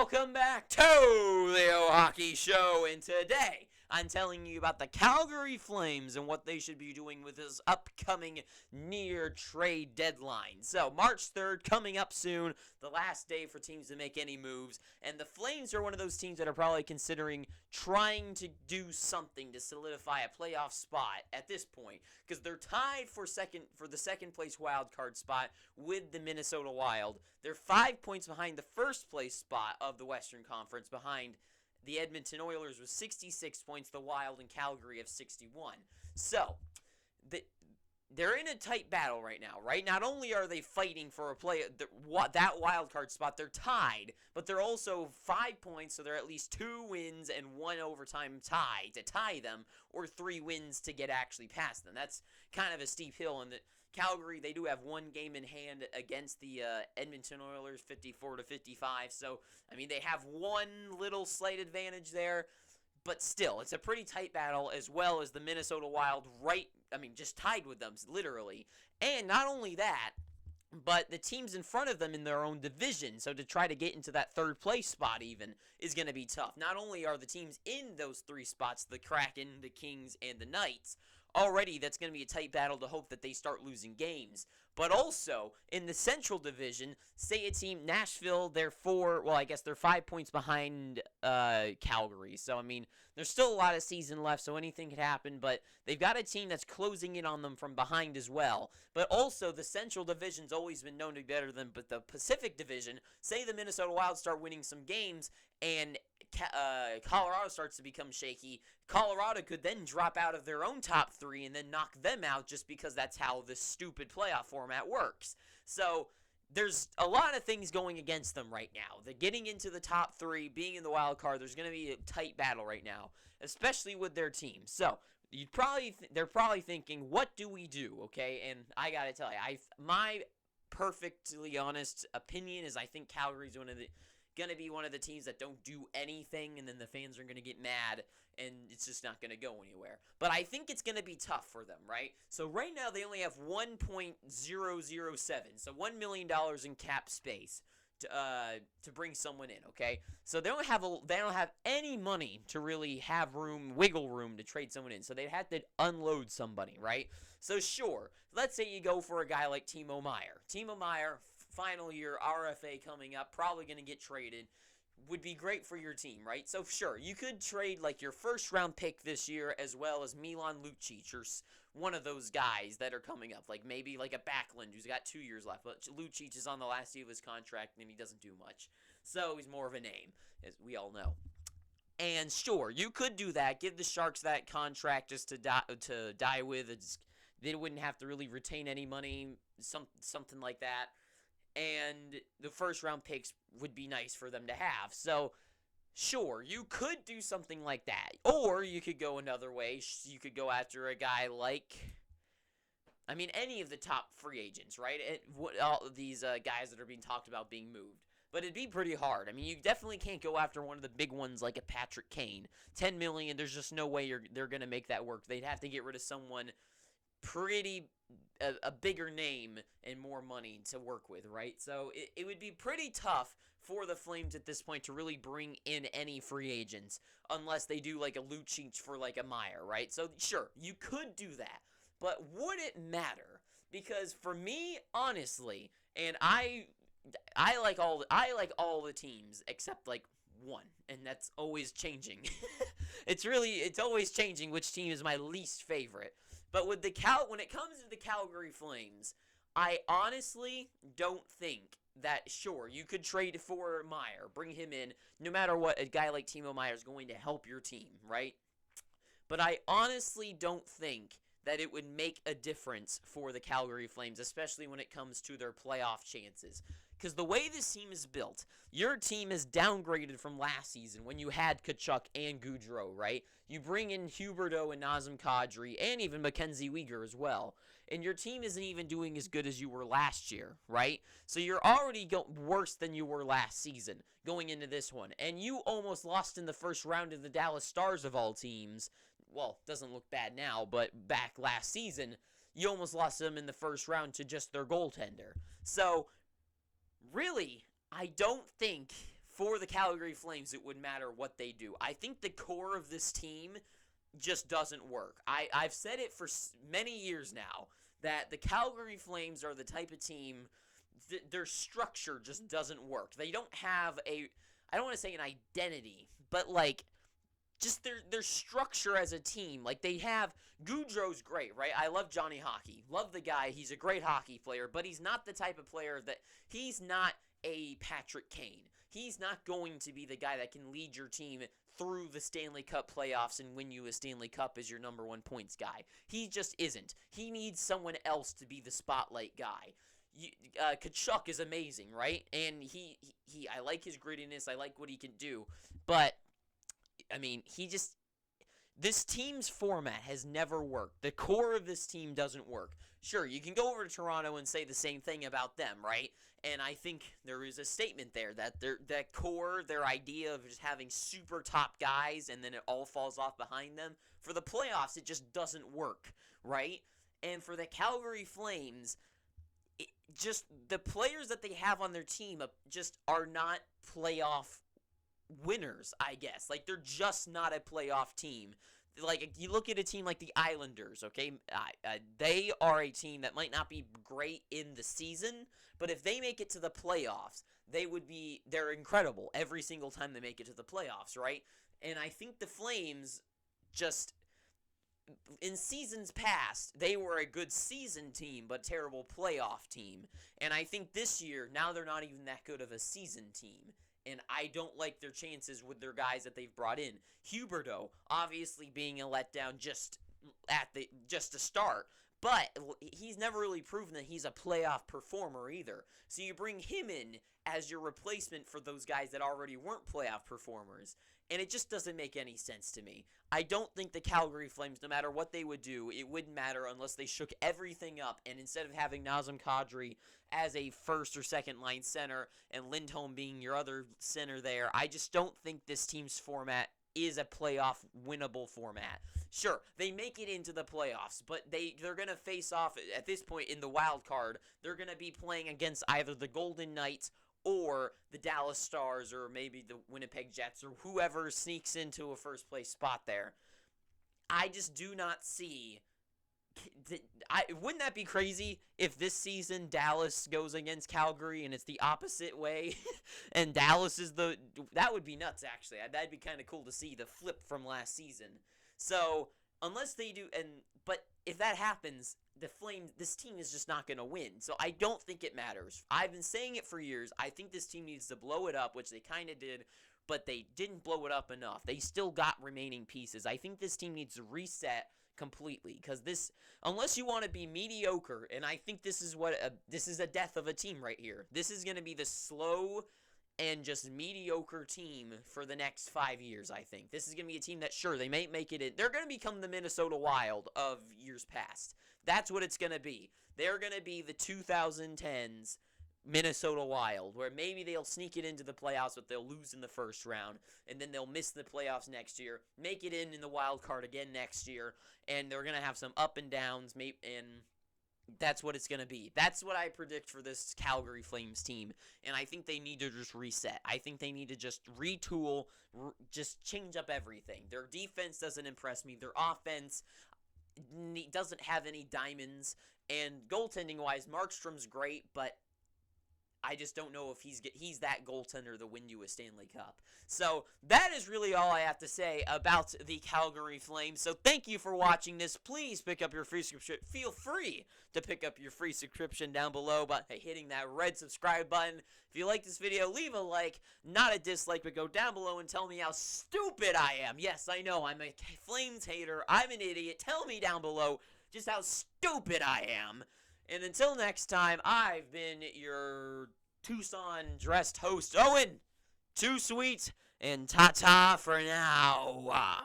Welcome back to the Hockey Show, and today I'm telling you about the Calgary Flames and what they should be doing with this upcoming near trade deadline. So, March 3rd coming up soon, the last day for teams to make any moves, and the Flames are one of those teams that are probably considering trying to do something to solidify a playoff spot at this point, because they're tied for the second place wild card spot with the Minnesota Wild. They're 5 points behind the first place spot of the Western Conference, behind the Edmonton Oilers with 66 points, the Wild and Calgary have 61. So, they're in a tight battle right now, right? Not only are they fighting for that wild card spot, they're tied, but they're also 5 points, so they're at least 2 wins and 1 overtime tie to tie them, or 3 wins to get actually past them. That's kind of a steep hill, and Calgary, they do have 1 game in hand against the Edmonton Oilers, 54-55. So, I mean, they have one little slight advantage there, but still, it's a pretty tight battle, as well as the Minnesota Wild just tied with them, literally. And not only that, but the teams in front of them in their own division, so to try to get into that third place spot even is going to be tough. Not only are the teams in those 3 spots, the Kraken, the Kings, and the Knights, already that's going to be a tight battle to hope that they start losing games. But also, in the Central Division, say a team, Nashville, they're 5 points behind Calgary. So, I mean, there's still a lot of season left, so anything could happen. But they've got a team that's closing in on them from behind as well. But also, the Central Division's always been known to be better than, but the Pacific Division, say the Minnesota Wild start winning some games, and Colorado starts to become shaky, Colorado could then drop out of their own top 3 and then knock them out, just because that's how this stupid playoff format works. So there's a lot of things going against them right now. They're getting into the top 3, being in the wild card. There's going to be a tight battle right now, especially with their team. So they're probably thinking, what do we do? Okay, and I got to tell you, my perfectly honest opinion is I think Calgary's going to be one of the teams that don't do anything, and then the fans are going to get mad, and it's just not going to go anywhere. But I think it's going to be tough for them, right? So right now they only have $1.007, so $1 million in cap space to bring someone in, okay? So they don't have any money to really have wiggle room to trade someone in. So they'd have to unload somebody, right? So sure, let's say you go for a guy like Timo Meier. Timo Meier, final year, RFA coming up, probably going to get traded, would be great for your team, right? So sure, you could trade like your first round pick this year, as well as Milan Lucic, or one of those guys that are coming up, like maybe like a Backlund who's got 2 years left, but Lucic is on the last year of his contract and he doesn't do much, so he's more of a name, as we all know. And sure, you could do that, give the Sharks that contract just to die with. They wouldn't have to really retain any money, something like that. And the first round picks would be nice for them to have. So, sure, you could do something like that. Or you could go another way. You could go after a guy like, any of the top free agents, right? All of these guys that are being talked about being moved. But it'd be pretty hard. You definitely can't go after one of the big ones like a Patrick Kane. $10 million, there's just no way they're going to make that work. They'd have to get rid of someone a bigger name and more money to work with, right? So it would be pretty tough for the Flames at this point to really bring in any free agents, unless they do like a Lucic for like a Meier, right? So sure, you could do that, but would it matter? Because for me, honestly, and I like all the teams except like one, and that's always changing. It's always changing which team is my least favorite. But when it comes to the Calgary Flames, I honestly don't think that, sure, you could trade for Meier, bring him in, no matter what, a guy like Timo Meier is going to help your team, right? But I honestly don't think that it would make a difference for the Calgary Flames, especially when it comes to their playoff chances. Because the way this team is built, your team is downgraded from last season when you had Tkachuk and Gaudreau, right? You bring in Huberdeau and Nazem Kadri and even Mackenzie Weegar as well. And your team isn't even doing as good as you were last year, right? So you're already worse than you were last season going into this one. And you almost lost in the first round to the Dallas Stars of all teams. Well, doesn't look bad now, but back last season, you almost lost them in the first round to just their goaltender. So really, I don't think for the Calgary Flames, it would matter what they do. I think the core of this team just doesn't work. I've said it for many years now that the Calgary Flames are the type of team, their structure just doesn't work. They don't have I don't want to say an identity, but like just their structure as a team. Like they have, Goudreau's great, right? I love Johnny Hockey. Love the guy. He's a great hockey player, but he's not the type of player he's not a Patrick Kane. He's not going to be the guy that can lead your team through the Stanley Cup playoffs and win you a Stanley Cup as your number one points guy. He just isn't. He needs someone else to be the spotlight guy. Tkachuk is amazing, right? And he I like his grittiness. I like what he can do. But, I mean, this team's format has never worked. The core of this team doesn't work. Sure, you can go over to Toronto and say the same thing about them, right? And I think there is a statement there that that core, their idea of just having super top guys and then it all falls off behind them, for the playoffs, it just doesn't work, right? And for the Calgary Flames, just the players that they have on their team just are not playoff winners, I guess. Like, they're just not a playoff team. Like, you look at a team like the Islanders, okay? They are a team that might not be great in the season, but if they make it to the playoffs, they're incredible every single time they make it to the playoffs, right? And I think the Flames just, in seasons past, they were a good season team, but terrible playoff team. And I think this year, now they're not even that good of a season team. And I don't like their chances with their guys that they've brought in. Huberdeau, obviously being a letdown just to start, but he's never really proven that he's a playoff performer either. So you bring him in as your replacement for those guys that already weren't playoff performers, and it just doesn't make any sense to me. I don't think the Calgary Flames, no matter what they would do, it wouldn't matter unless they shook everything up, and instead of having Nazem Kadri as a first or second line center and Lindholm being your other center there, I just don't think this team's format is a playoff winnable format. Sure, they make it into the playoffs, but they're going to face off, at this point in the wild card, they're going to be playing against either the Golden Knights or the Dallas Stars or maybe the Winnipeg Jets or whoever sneaks into a first place spot there. I just do not see... wouldn't that be crazy if this season Dallas goes against Calgary and it's the opposite way and Dallas is that would be nuts, actually. That'd be kind of cool to see, the flip from last season. So unless they do, but if that happens, the Flames, this team is just not going to win. So I don't think it matters. I've been saying it for years. I think this team needs to blow it up, which they kind of did, but they didn't blow it up enough. They still got remaining pieces. I think this team needs to reset completely, because unless you want to be mediocre, and I think this is a death of a team right here. This is going to be the slow and just mediocre team for the next 5 years, I think. This is going to be a team that, sure, they may make it in. They're going to become the Minnesota Wild of years past. That's what it's going to be. They're going to be the 2010s Minnesota Wild, where maybe they'll sneak it into the playoffs, but they'll lose in the first round, and then they'll miss the playoffs next year, make it in the wild card again next year, and they're going to have some up and downs, and that's what it's going to be. That's what I predict for this Calgary Flames team, and I think they need to just reset. I think they need to just retool, just change up everything. Their defense doesn't impress me. Their offense doesn't have any diamonds, and goaltending-wise, Markstrom's great, but I just don't know if he's that goaltender to win you a Stanley Cup. So that is really all I have to say about the Calgary Flames. So thank you for watching this. Please pick up your free subscription. Feel free to pick up your free subscription down below by hitting that red subscribe button. If you like this video, leave a like, not a dislike, but go down below and tell me how stupid I am. Yes, I know, I'm a Flames hater. I'm an idiot. Tell me down below just how stupid I am. And until next time, I've been your Tucson-dressed host, Owen. Too sweet, and ta-ta for now.